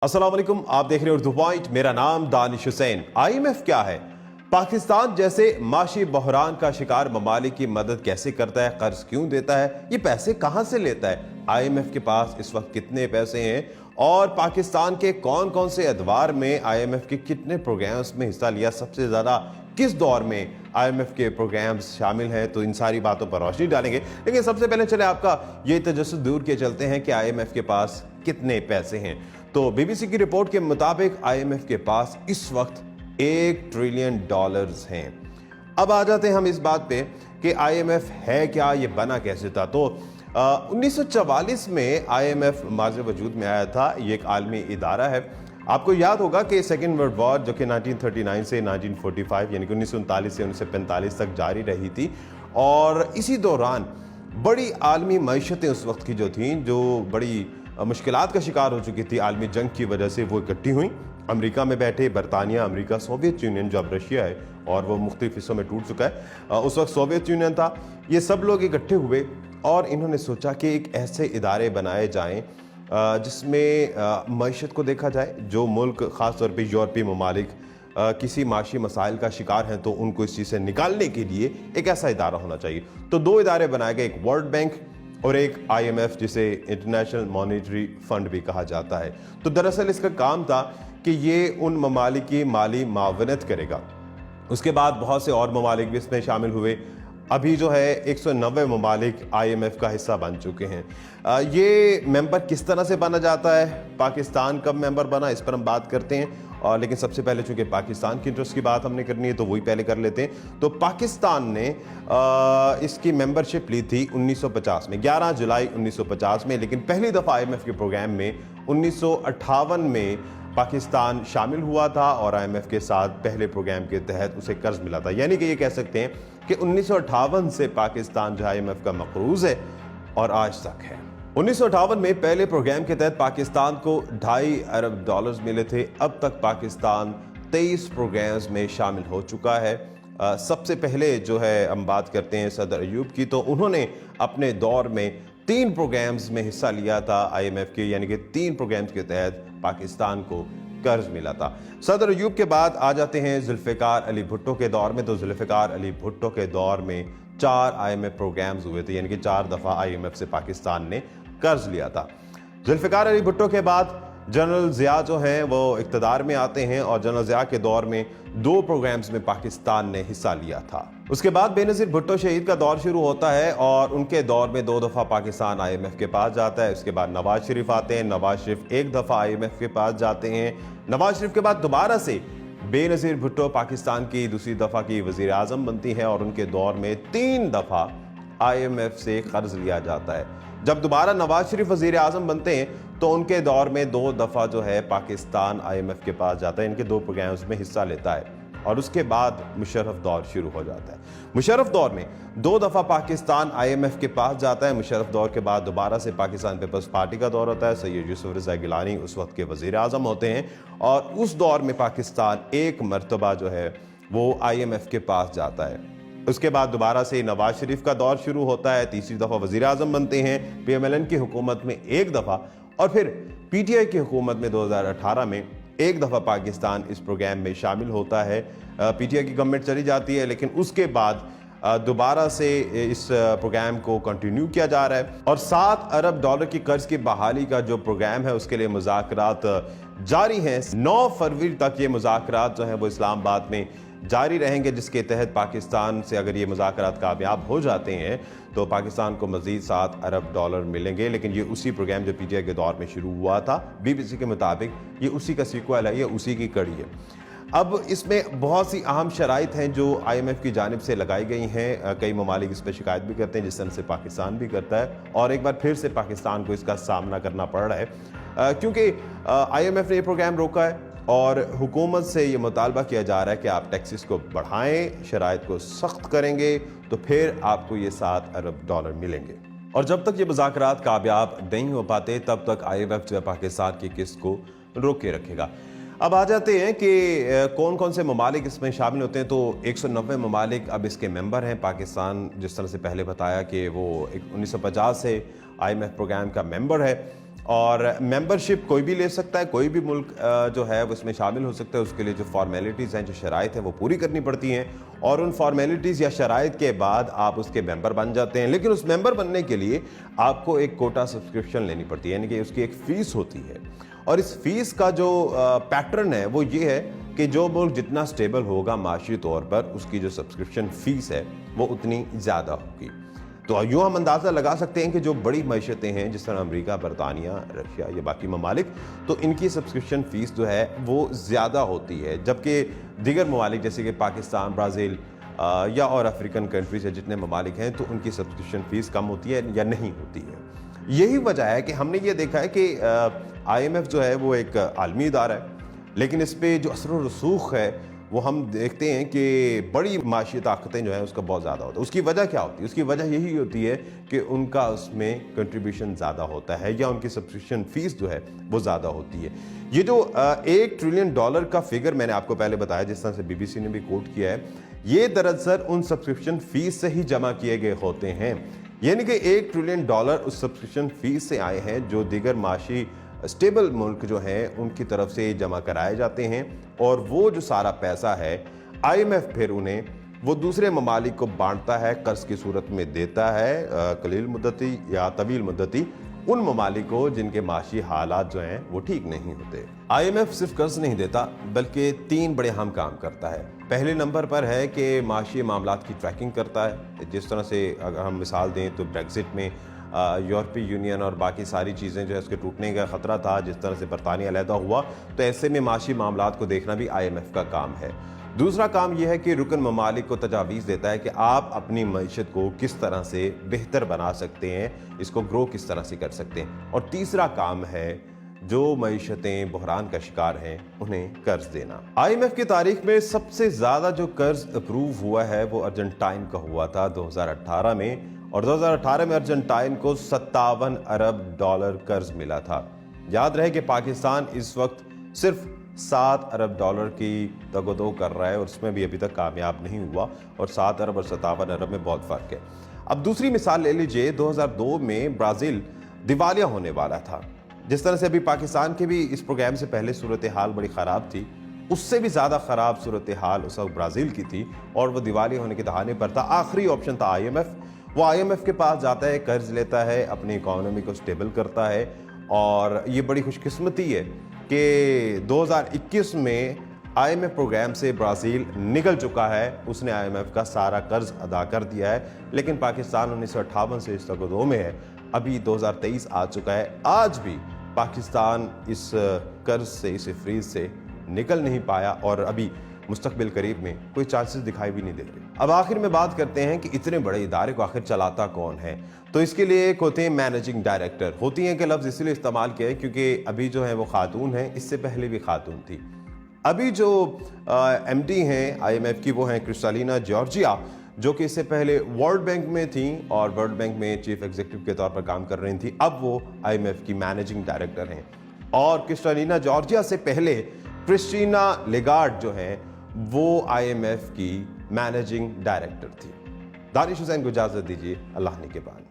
अस्सलाम वालेकुम, आप देख रहे हैं उर्दू पॉइंट। मेरा नाम दानिश हुसैन। IMF क्या है? पाकिस्तान जैसे माशी बहरान का शिकार ममालिक की मदद कैसे करता है? कर्ज क्यों देता है? ये पैसे कहां से लेता है? IMF के पास इस वक्त कितने पैसे हैं और पाकिस्तान के कौन कौन से अदवार में IMF के कितने प्रोग्राम्स में हिस्सा लिया, सबसे ज़्यादा किस दौर में IMF के प्रोग्राम्स शामिल हैं, तो इन सारी बातों पर रोशनी डालेंगे। लेकिन सबसे पहले चले आपका ये तजस्सुस दूर के चलते हैं कि IMF के पास कितने पैसे हैं। तो BBC की रिपोर्ट के मुताबिक IMF के पास इस वक्त $1 ट्रिलियन हैं। अब आ जाते हैं हम इस बात पे कि IMF है क्या, ये बना कैसे था। तो 1944 में IMF माज़ वजूद में आया था। ये एक आलमी इदारा है। आपको याद होगा कि सेकेंड वर्ल्ड वॉर जो कि 1939 से 1945 यानी कि 1939 से 1945 तक जारी रही थी, और इसी दौरान बड़ी आलमी मईशतें उस वक्त की जो थीं, जो बड़ी मुश्किलात का शिकार हो चुकी थी आलमी जंग की वजह से, वो इकट्ठी हुई। अमेरिका में बैठे बरतानिया, अमेरिका, सोवियत यूनियन जो अब रशिया है और वो मुख्तलिफ हिस्सों में टूट चुका है, उस वक्त सोवियत यूनियन था। ये सब लोग इकट्ठे हुए और इन्होंने सोचा कि एक ऐसे इदारे बनाए जाएं जिसमें मईशत को देखा जाए। जो मुल्क ख़ास तौर पे यूरोपीय ममालिक किसी माशी मसाइल का शिकार हैं तो उनको इस चीज़ से निकालने के लिए एक ऐसा इदारा होना चाहिए। तो दो इदारे बनाए गए, एक वर्ल्ड बैंक और एक IMF, जिसे इंटरनेशनल मॉनेटरी फंड भी कहा जाता है। तो दरअसल इसका काम था कि ये उन ममालिक की माली मावनत करेगा। उसके बाद बहुत से और ममालिक भी इसमें शामिल हुए। अभी जो है 190 ममालिक IMF का हिस्सा बन चुके हैं। ये मेंबर किस तरह से बना जाता है, पाकिस्तान कब मेंबर बना, इस पर हम बात करते हैं। लेकिन सबसे पहले चूंकि पाकिस्तान की इंटरेस्ट की बात हमने करनी है तो वही पहले कर लेते हैं। तो पाकिस्तान ने इसकी मेंबरशिप ली थी 1950 में, 11 जुलाई 1950 में। लेकिन पहली दफ़ा IMF के प्रोग्राम में 1958 में पाकिस्तान शामिल हुआ था और IMF के साथ पहले प्रोग्राम के तहत उसे कर्ज मिला था। यानी कि ये कह सकते हैं कि 1958 से पाकिस्तान जो IMF का मक़रूज़ है और आज तक है। 1958 में पहले प्रोग्राम के तहत पाकिस्तान को $2.5 अरब मिले थे। अब तक पाकिस्तान 23 प्रोग्राम्स में शामिल हो चुका है। सबसे पहले जो है हम बात करते हैं सदर अयूब की, तो उन्होंने अपने दौर में 3 प्रोग्राम्स में हिस्सा लिया था IMF के, यानी कि 3 प्रोग्राम्स के तहत पाकिस्तान को कर्ज मिला था। सदर अयूब के बाद आ जाते हैं जुल्फ़िकार अली भुट्टो के दौर में। तो जुल्फ़िकार अली भुट्टो के दौर में 4 IMF प्रोग्राम्स हुए थे, यानी कि 4 दफ़ा IMF से पाकिस्तान ने कर्ज लिया था। जुल्फ़िकार अली भुट्टो के बाद जनरल ज़िया जो हैं वो इक़्तिदार में आते हैं और जनरल ज़िया के दौर में 2 प्रोग्राम्स में पाकिस्तान ने हिस्सा लिया था। उसके बाद बेनज़ीर भुट्टो शहीद का दौर शुरू होता है और उनके दौर में 2 दफ़ा पाकिस्तान IMF के पास जाता है। उसके बाद नवाज शरीफ आते हैं, नवाज शरीफ 1 दफ़ा IMF के पास जाते हैं। नवाज शरीफ के बाद दोबारा से बेनज़ीर भुट्टो पाकिस्तान की दूसरी दफ़ा की वज़ीर आज़म बनती हैं और उनके दौर में 3 दफ़ा IMF से कर्ज लिया जाता है। जब दोबारा नवाज शरीफ वज़ीर आज़म बनते हैं तो उनके दौर में 2 दफ़ा जो है पाकिस्तान IMF के पास जाता है, इनके 2 प्रोग्राम्स में हिस्सा लेता है। और उसके बाद मुशर्रफ दौर शुरू हो जाता है। मुशर्रफ दौर में 2 दफ़ा पाकिस्तान IMF के पास जाता है। मुशर्रफ दौर के बाद दोबारा से पाकिस्तान पीपल्स पार्टी का दौर होता है। सैयद यूसुफ रज़ा गिलानी उस वक्त के वज़ीर आज़म होते हैं और उस दौर में पाकिस्तान एक मरतबा जो है वो IMF के पास जाता है। उसके बाद दोबारा से नवाज शरीफ का दौर शुरू होता है, तीसरी दफ़ा वज़ीर आज़म बनते हैं। PMLN की हुकूमत में 1 दफ़ा और फिर PTI की हुकूमत में 2018 में 1 दफ़ा पाकिस्तान इस प्रोग्राम में शामिल होता है। PTI की गवर्नमेंट चली जाती है, लेकिन उसके बाद दोबारा से इस प्रोग्राम को कंटिन्यू किया जा रहा है और $7 अरब की कर्ज की बहाली का जो प्रोग्राम है उसके लिए मुज़ाकरात जारी हैं। 9 फरवरी तक ये मुज़ाकरात जो हैं वो इस्लामाबाद में जारी रहेंगे, जिसके तहत पाकिस्तान से अगर ये मुज़ाकरात कामयाब हो जाते हैं तो पाकिस्तान को मज़ीद $7 अरब मिलेंगे। लेकिन ये उसी प्रोग्राम जो PTI के दौर में शुरू हुआ था, BBC के मुताबिक ये उसी का सीक्वल है, ये उसी की कड़ी है। अब इसमें बहुत सी अहम शराइत हैं जो IMF की जानिब से लगाई गई हैं। कई ममालिक इस पर शिकायत भी करते हैं, जिस तरह से पाकिस्तान भी करता है, और एक बार फिर से पाकिस्तान को इसका सामना करना पड़ रहा है क्योंकि IMF ने ये प्रोग्राम रोका है और हुकूमत से ये मुतालबा किया जा रहा है कि आप टैक्सेस को बढ़ाएं, शराइत को सख्त करेंगे तो फिर आपको ये $7 अरब मिलेंगे। और जब तक ये मुज़ाकरात कामयाब नहीं हो पाते तब तक IMF जो है पाकिस्तान की किस्त को रोक के रखेगा। अब आ जाते हैं कि कौन कौन से ममालिक इसमें शामिल होते हैं। तो 190 ममालिक अब इसके मेंबर हैं। पाकिस्तान जिस तरह से पहले बताया कि वो 1950 से IMF प्रोग्राम का मेंबर है। اور ممبرشپ کوئی بھی لے سکتا ہے, کوئی بھی ملک جو ہے وہ اس میں شامل ہو سکتا ہے. اس کے لیے جو فارمیلٹیز ہیں, جو شرائط ہیں وہ پوری کرنی پڑتی ہیں, اور ان فارمیلٹیز یا شرائط کے بعد آپ اس کے ممبر بن جاتے ہیں. لیکن اس ممبر بننے کے لیے آپ کو ایک کوٹا سبسکرپشن لینی پڑتی ہے, یعنی کہ اس کی ایک فیس ہوتی ہے. اور اس فیس کا جو پیٹرن ہے وہ یہ ہے کہ جو ملک جتنا سٹیبل ہوگا معاشی طور پر, اس کی جو سبسکرپشن فیس ہے وہ اتنی زیادہ ہوگی. تو یوں ہم اندازہ لگا سکتے ہیں کہ جو بڑی معیشتیں ہیں جس طرح امریکہ, برطانیہ, رشیا یا باقی ممالک, تو ان کی سبسکرپشن فیس جو ہے وہ زیادہ ہوتی ہے, جبکہ دیگر ممالک جیسے کہ پاکستان, برازیل یا اور افریقن کنٹریز یا جتنے ممالک ہیں تو ان کی سبسکرپشن فیس کم ہوتی ہے یا نہیں ہوتی ہے. یہی وجہ ہے کہ ہم نے یہ دیکھا ہے کہ آئی ایم ایف جو ہے وہ ایک عالمی ادارہ ہے, لیکن اس پہ جو اثر و رسوخ ہے وہ ہم دیکھتے ہیں کہ بڑی معاشی طاقتیں جو ہیں اس کا بہت زیادہ ہوتا ہے. اس کی وجہ کیا ہوتی ہے؟ اس کی وجہ یہی ہوتی ہے کہ ان کا اس میں کنٹریبیوشن زیادہ ہوتا ہے, یا ان کی سبسکرپشن فیس جو ہے وہ زیادہ ہوتی ہے. یہ جو $1 ٹریلین کا فگر میں نے آپ کو پہلے بتایا, جس طرح سے بی بی سی نے بھی کوٹ کیا ہے, یہ دراصل ان سبسکرپشن فیس سے ہی جمع کیے گئے ہوتے ہیں. یعنی کہ $1 ٹریلین اس سبسکرپشن فیس سے آئے ہیں جو دیگر معاشی اسٹیبل ملک جو ہیں ان کی طرف سے جمع کرائے جاتے ہیں, اور وہ جو سارا پیسہ ہے آئی ایم ایف پھر انہیں وہ دوسرے ممالک کو بانٹتا ہے, قرض کی صورت میں دیتا ہے, قلیل مدتی یا طویل مدتی, ان ممالک کو جن کے معاشی حالات جو ہیں وہ ٹھیک نہیں ہوتے. آئی ایم ایف صرف قرض نہیں دیتا بلکہ 3 بڑے اہم کام کرتا ہے. پہلے نمبر پر ہے کہ معاشی معاملات کی ٹریکنگ کرتا ہے. جس طرح سے اگر ہم مثال دیں تو بریگزٹ میں یورپی یونین اور باقی ساری چیزیں جو ہے اس کے ٹوٹنے کا خطرہ تھا, جس طرح سے برطانیہ علیحدہ ہوا, تو ایسے میں معاشی معاملات کو دیکھنا بھی آئی ایم ایف کا کام ہے. دوسرا کام یہ ہے کہ رکن ممالک کو تجاویز دیتا ہے کہ آپ اپنی معیشت کو کس طرح سے بہتر بنا سکتے ہیں, اس کو گرو کس طرح سے کر سکتے ہیں. اور تیسرا کام ہے جو معیشتیں بحران کا شکار ہیں انہیں قرض دینا. آئی ایم ایف کی تاریخ میں سب سے زیادہ جو قرض اپروو ہوا ہے وہ ارجنٹائن کا ہوا تھا 2018 میں, اور 2018 میں ارجنٹائن کو $57 ارب قرض ملا تھا. یاد رہے کہ پاکستان اس وقت صرف $7 ارب کی تگ و دو کر رہا ہے, اور اس میں بھی ابھی تک کامیاب نہیں ہوا, اور 7 ارب اور 57 ارب میں بہت فرق ہے. اب دوسری مثال لے لیجئے, 2002 میں برازیل دیوالیہ ہونے والا تھا. جس طرح سے ابھی پاکستان کے بھی اس پروگرام سے پہلے صورتحال بڑی خراب تھی, اس سے بھی زیادہ خراب صورتحال اس وقت برازیل کی تھی, اور وہ دیوالیہ ہونے کے دہانے پر تھا. آخری آپشن تھا آئی ایم ایف. وہ آئی ایم ایف کے پاس جاتا ہے, قرض لیتا ہے, اپنی اکانومی کو سٹیبل کرتا ہے, اور یہ بڑی خوش قسمتی ہے کہ 2021 میں آئی ایم ایف پروگرام سے برازیل نکل چکا ہے. اس نے آئی ایم ایف کا سارا قرض ادا کر دیا ہے, لیکن پاکستان 1958 سے اس تگ و دو میں ہے. ابھی 2023 آ چکا ہے, آج بھی پاکستان اس قرض سے, اس فریز سے نکل نہیں پایا, اور ابھی مستقبل قریب میں کوئی چانسز دکھائی بھی نہیں دے رہے. اب آخر میں بات کرتے ہیں کہ اتنے بڑے ادارے کو آخر چلاتا کون ہے. تو اس کے لیے ایک ہوتے ہیں مینیجنگ ڈائریکٹر. ہوتی ہیں کہ لفظ اس لیے استعمال کیا ہے کیونکہ ابھی جو ہے وہ خاتون ہیں, اس سے پہلے بھی خاتون تھی. ابھی جو ایم ڈی ہیں آئی ایم ایف کی وہ ہیں کرسٹالینا جارجیا, جو کہ اس سے پہلے ورلڈ بینک میں تھیں اور ورلڈ بینک میں چیف ایگزیکٹو کے طور پر کام کر رہی تھیں. اب وہ آئی ایم ایف کی مینیجنگ ڈائریکٹر ہیں. اور کرسٹالینا جارجیا سے پہلے کرسٹینا لیگارڈ جو ہیں وہ آئی ایم ایف کی مینیجنگ ڈائریکٹر تھی. دانش حسین کو اجازت دیجیے, اللہ نگہبان.